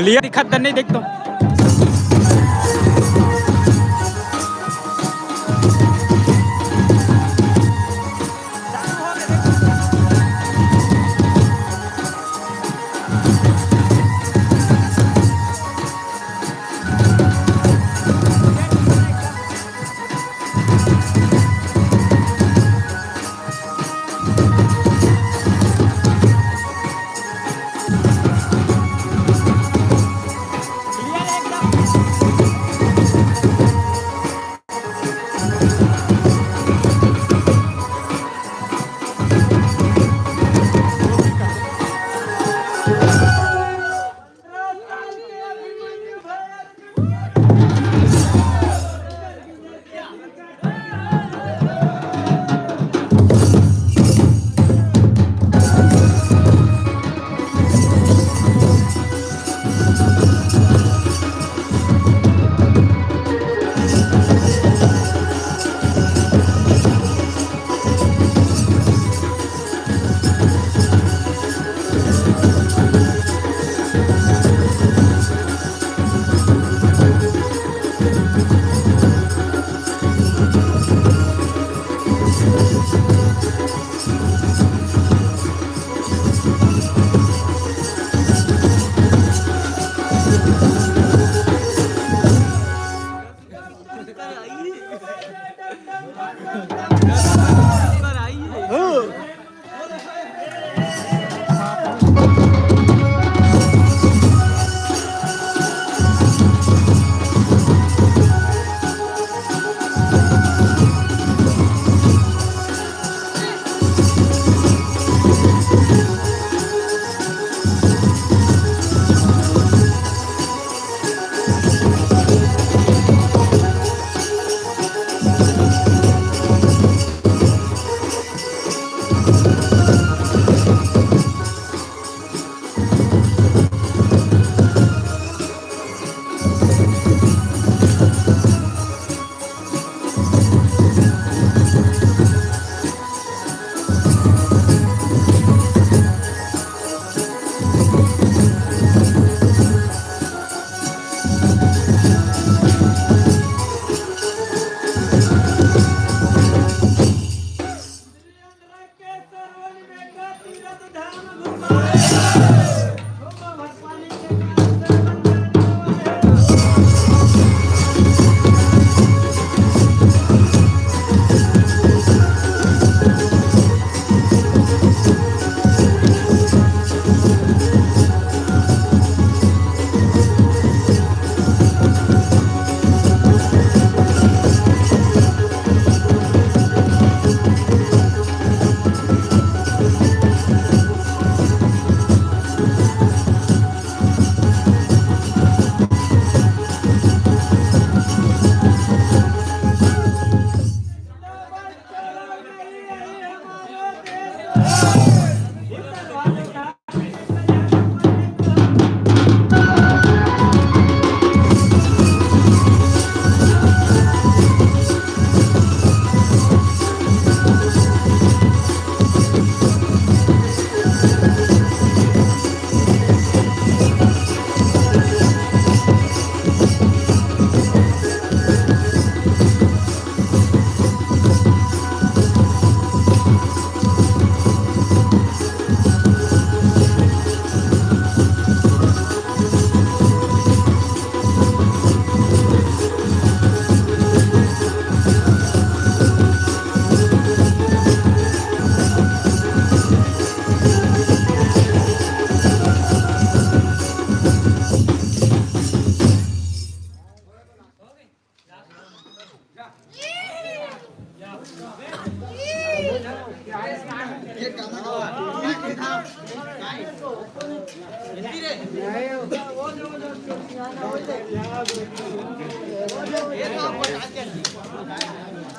Clear दिखत नहीं देख तो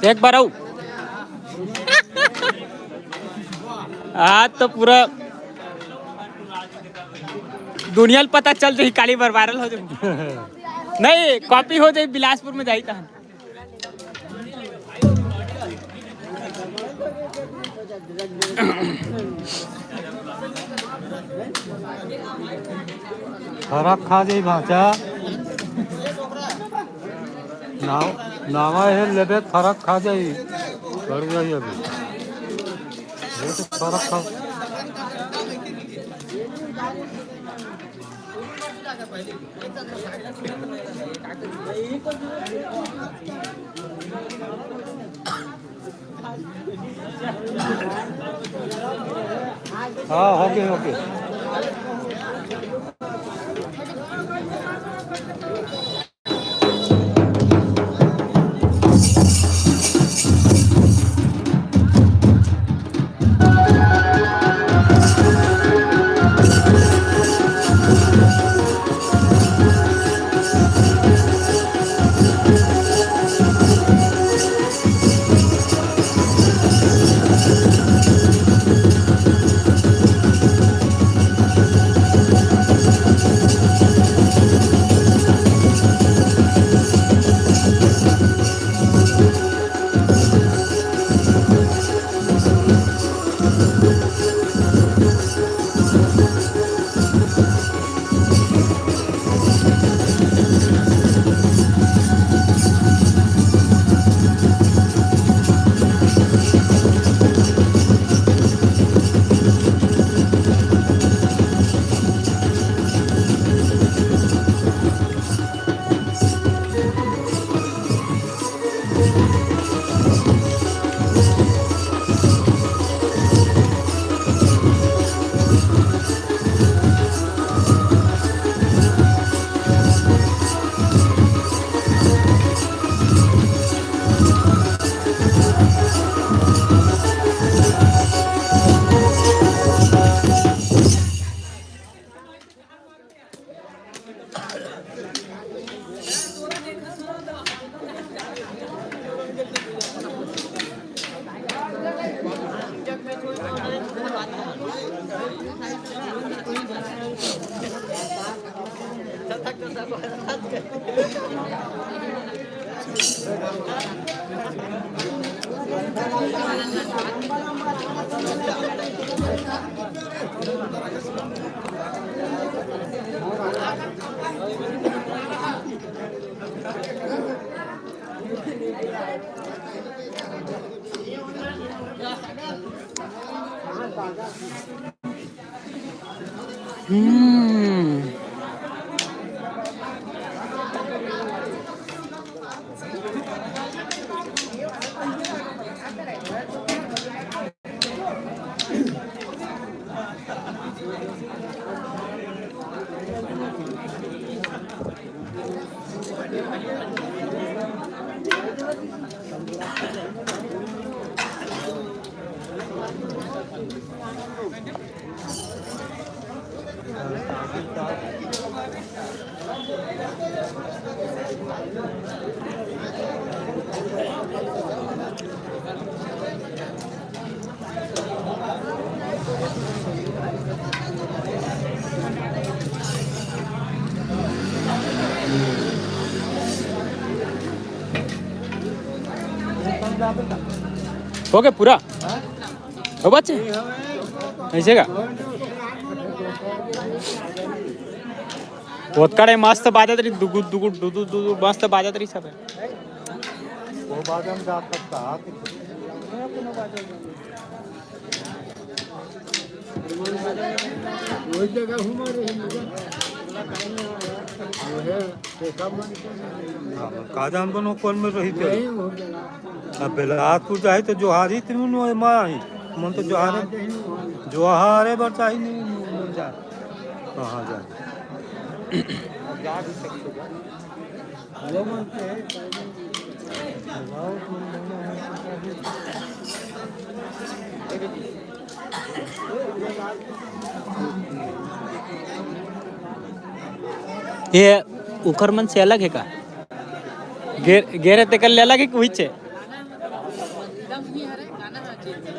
एक बार आऊ आज तो पूरा दुनिया पता चल जाए काली बार वायरल हो जाए नहीं कॉपी हो जाए बिलासपुर में जाई था फरक खा जाई भाचा नावा है लेबे फरक खा जाई बढ़ जाई अभी ये तो फरक खा हाँ ओके ओके हो गया पूरा हो बच्चे ऐसे का ओतकडे मस्त बाजत रही दुगु दुगु दुदु दुदु मस्त बाजत रही सब वो बादाम जा सकता वही जगह हमारे काजान बनो कौन में रही थे अब बिलासपुर जाए तो जोहारी थी माँ ही मन तो जोहारे बरता ही नहीं मिल जा कहाँ जा ये उखरमन से अलग है का गेरे ते कल अलग है कि वही है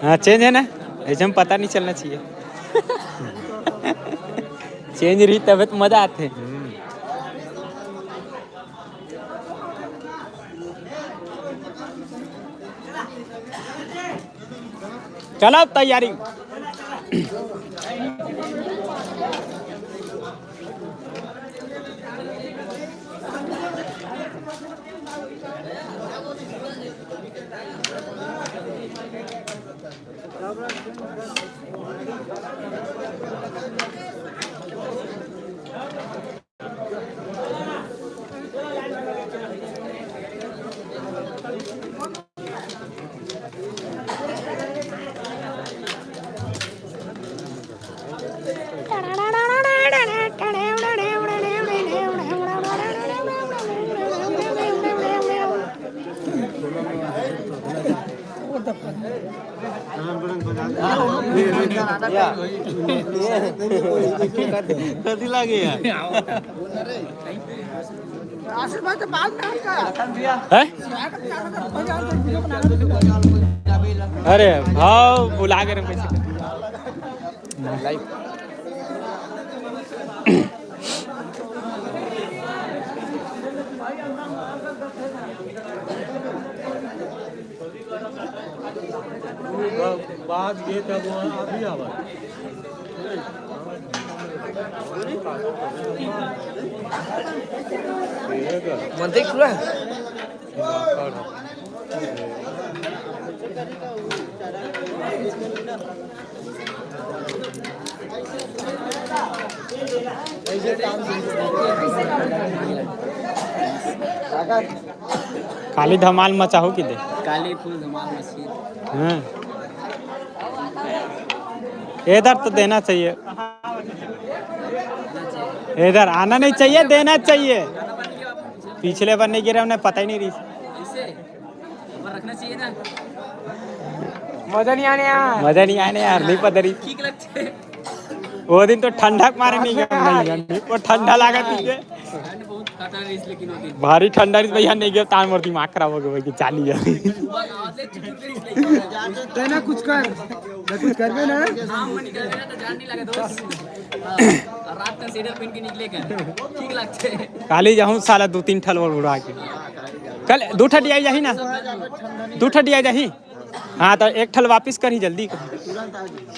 हाँ चेंज है ना ऐसे हम पता नहीं चलना चाहिए चेंज रही तब तो मजा आते चलो तैयारी। कधी लागे है? अरे भाव बुला के पैसे बाद गए तब अभी आवा म्हणते तुला काली धमाल मचाहो कि दे काली फुल धमाल मची हाँ। इधर तो देना चाहिए, इधर आना नहीं चाहिए, देना चाहिए। पिछले बार नहीं गिरा उन्हें पता ही नहीं रही। रखना चाहिए ना। मजा नहीं आने यार, मजा नहीं आने यार, नहीं पता रही। ठीक लगते है। वो दिन तो ठंडा मारे नहीं गया, वो ठंडा लगा पीछे बहुत खतरा है लेकिन वो दिन भारी ठंडा रही भैया नहीं गया, तान मोर दिमाग खराब हो गया कि चाली है। ना कुछ कर में ना हाँ मन निकल गया तो जान नहीं लगा दोस्त। रात का सीडर पहन के निकले कर ठीक लगते है। काली जाऊँ साला 2-3 ठल और उड़ा के कल 2 ठटी आई जाही ना, 2 ठटी आई जाही। हाँ तो 1 ठल वापिस कर ही जल्दी।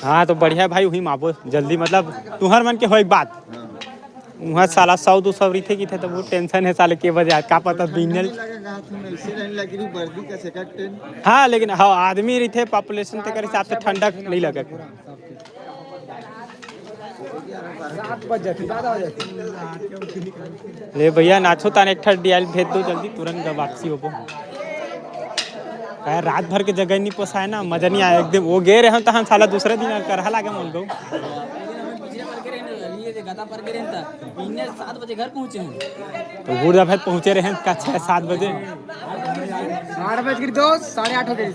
हाँ तो बढ़िया भाई वही मापो जल्दी, मतलब तुम्हार मन के हो एक बात वहाँ साला 100-200 रही थे कि थे तो वो टेंशन है साले के बजे का पता बिनल। हाँ लेकिन हाँ आदमी रही थे पॉपुलेशन के हिसाब से ठंडक नहीं लगा। ले भैया नाचो तान 1 ठल डियाल भेज दो जल्दी, तुरंत वापसी हो। रात भर के जगह नहीं पोसाए ना, मजा नहीं आया एकदम। वो गए रहे तो हम साला दूसरे दिन करहा लागे मन गो। पिछले 7 बजे घर पहुंचे हैं तो बूढ़ा भाई पहुंचे रहे का 6-7 बजे 8:02 8:30 हो गए।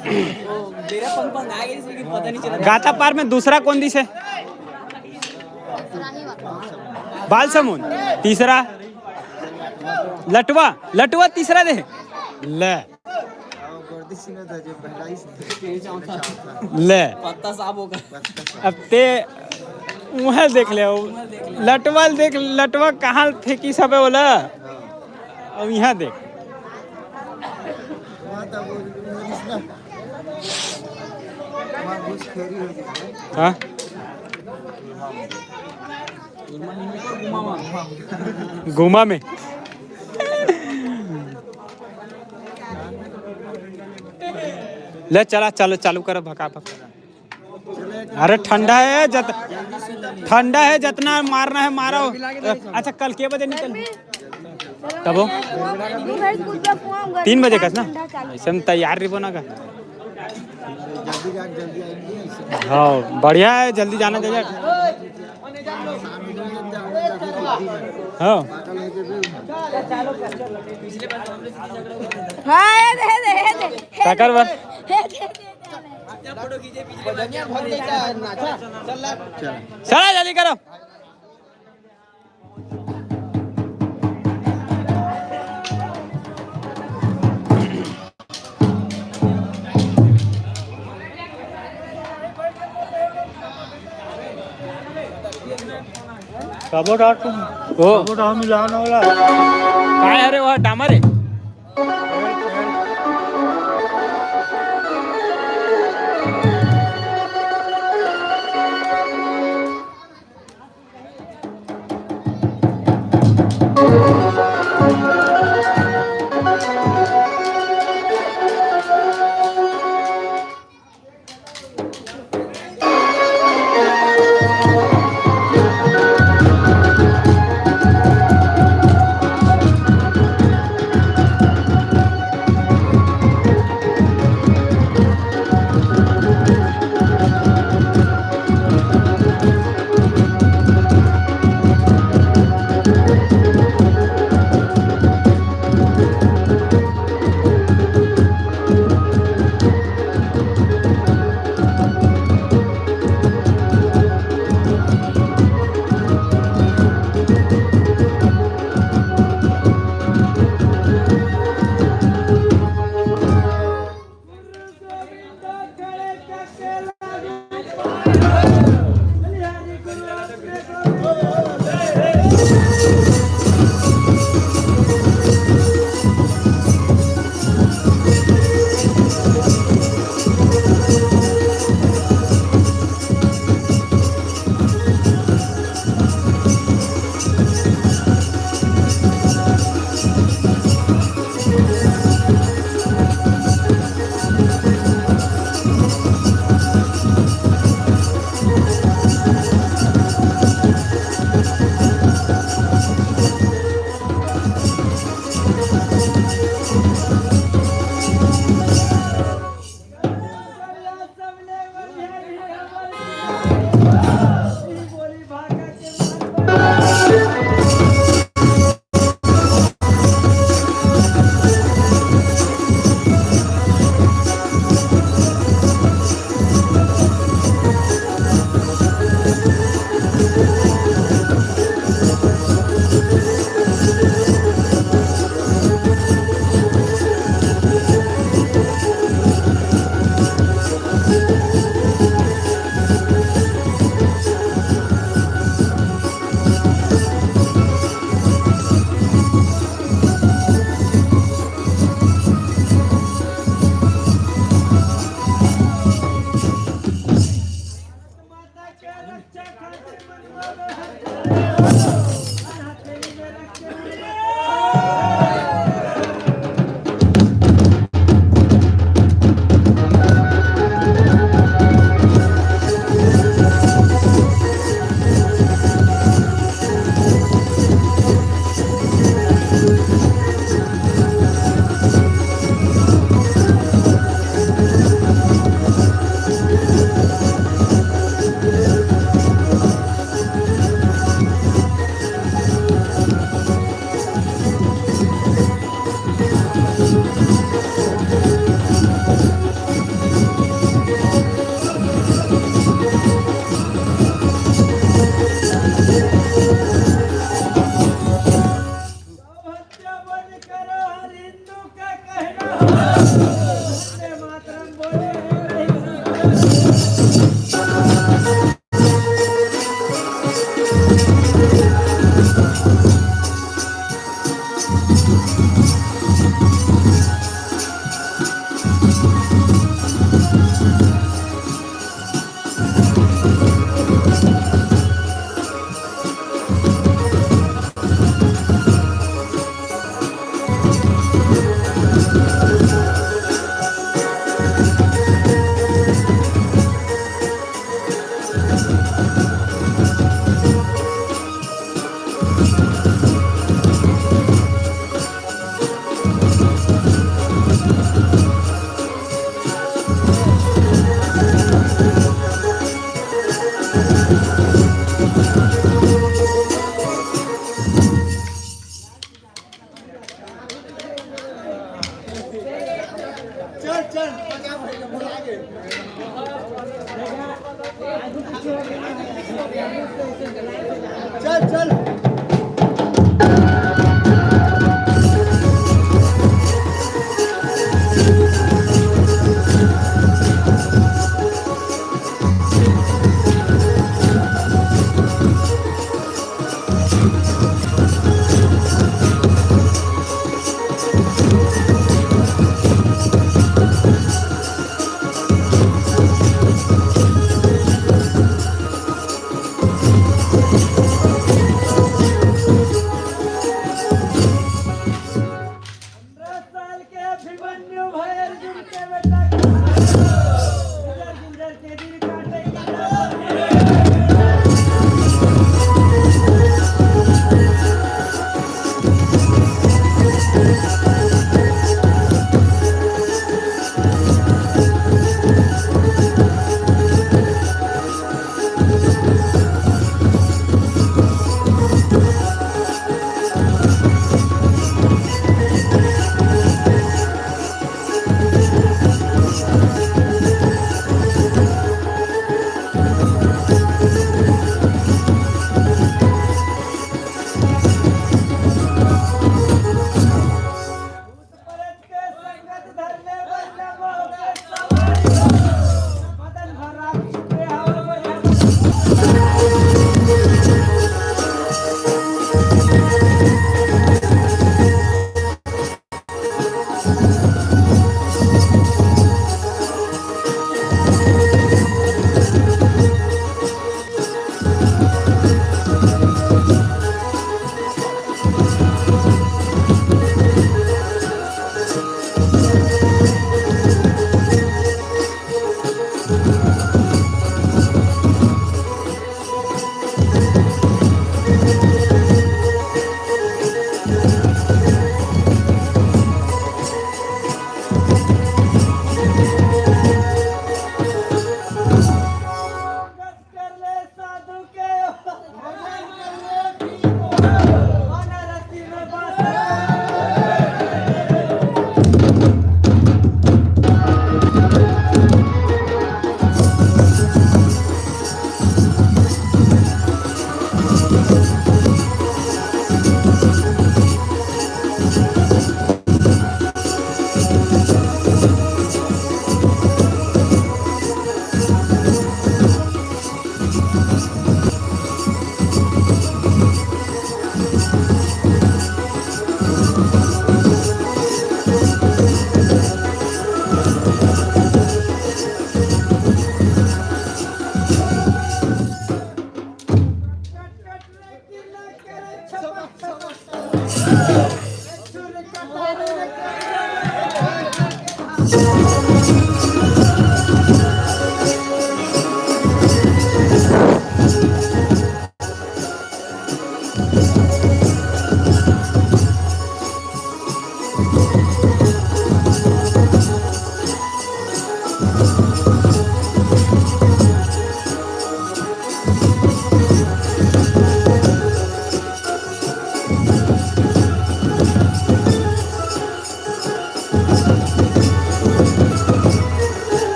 तेरा पंख आ गई इसमें पता नहीं चला। गाता पार में दूसरा कौन दिस है? बाल समुन तीसरा, लटवा लटवा तीसरा दे ले ले पत्ता साफ होगा। अब ते वहाँ देख ले लटवा देख, लटवा कहाँ थे कि सब है बोला। अब यहाँ देख हाँ घुमा में ले चला, चलो चालू करो भका भका। अरे ठंडा है ठंडा है, जितना मारना है मारो। अच्छा कल के बजे निकल तब 3 बजे का ना ऐसे में तैयार रही बोना का। हाँ बढ़िया है, जल्दी जाना चाहिए। हाँ कर बार चला जल्दी करो। कबोटा मिलाना वाला काय अरे वह डामर है।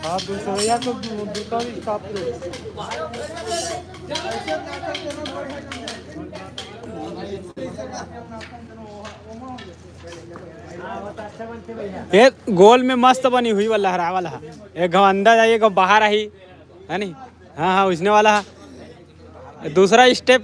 हाँ दूसरा तो दुकान स्टाफ ये गोल में मस्त बनी हुई वाला हरा वाला है। एक घाव अंदर आई एक घाव बाहर आई है नहीं। हाँ हाँ उसने वाला है। दूसरा स्टेप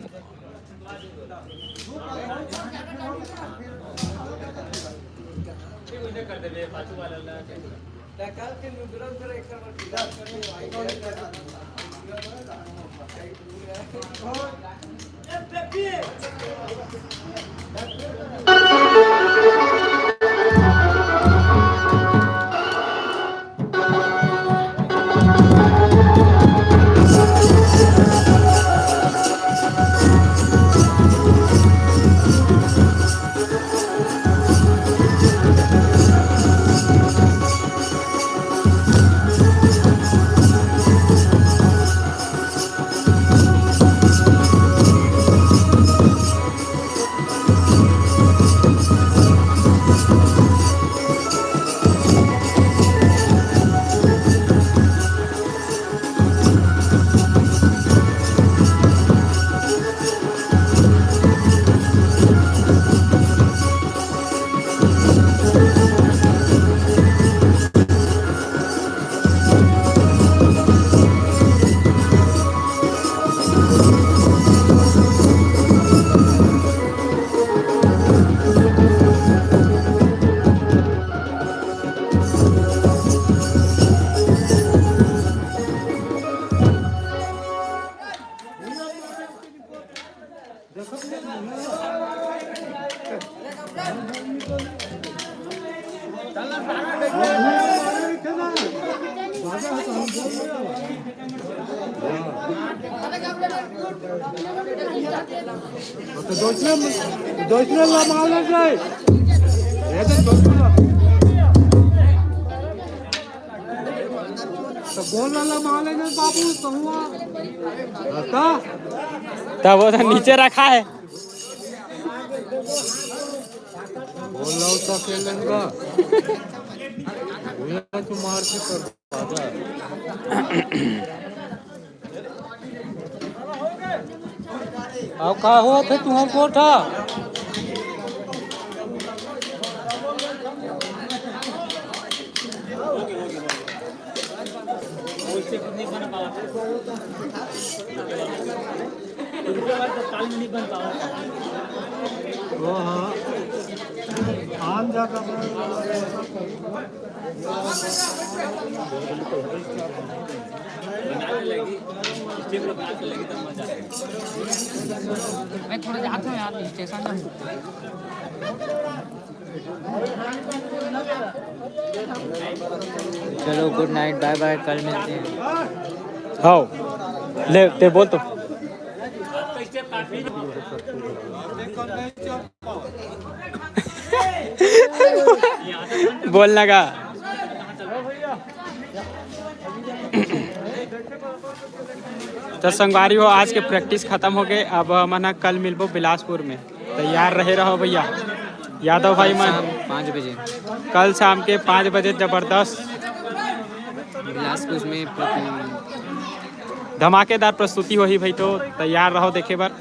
दूसरा माल जाए तो बोल वाला माल है बाबू तो हुआ तब वो तो नीचे रखा है। बोल रहा हूँ तो खेलेंगा तो मार के कर अब कहा हुआ थे तुम्हारे कोठा वो हाँ आम जाता मैं थोड़ा जाता हूँ यार स्टेशन में। चलो गुड नाइट बाय बाय कल मिलते हैं। हाँ ले ते बोल तो बोलना का तो संगवारी हो आज के प्रैक्टिस खत्म हो गए। अब मना कल मिलबो बिलासपुर में। तैयार रहे रहो भैया यादव भाई मन 5 बजे कल शाम के 5 बजे जबरदस्त बिलासपुर में धमाकेदार प्रस्तुति होही भाई। तो तैयार रहो देखे बार।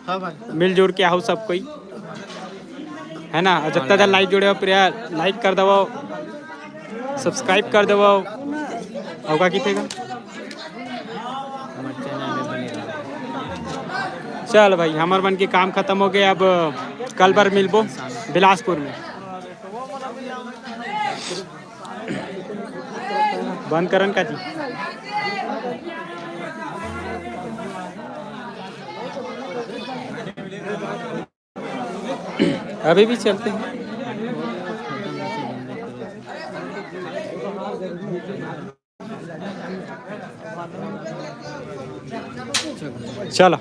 हाँ भाई मिलजुल के आओ सब कोई है ना। और जब तक लाइक जुड़े हो प्रिया लाइक कर दबो सब्सक्राइब कर दबो और का की थे हमारे चैनल में बने चल भाई हमार मन के काम खत्म हो गए। अब कल बार मिलबो बिलासपुर में। बंद करन का जी। अभी भी चलते हैं। चलो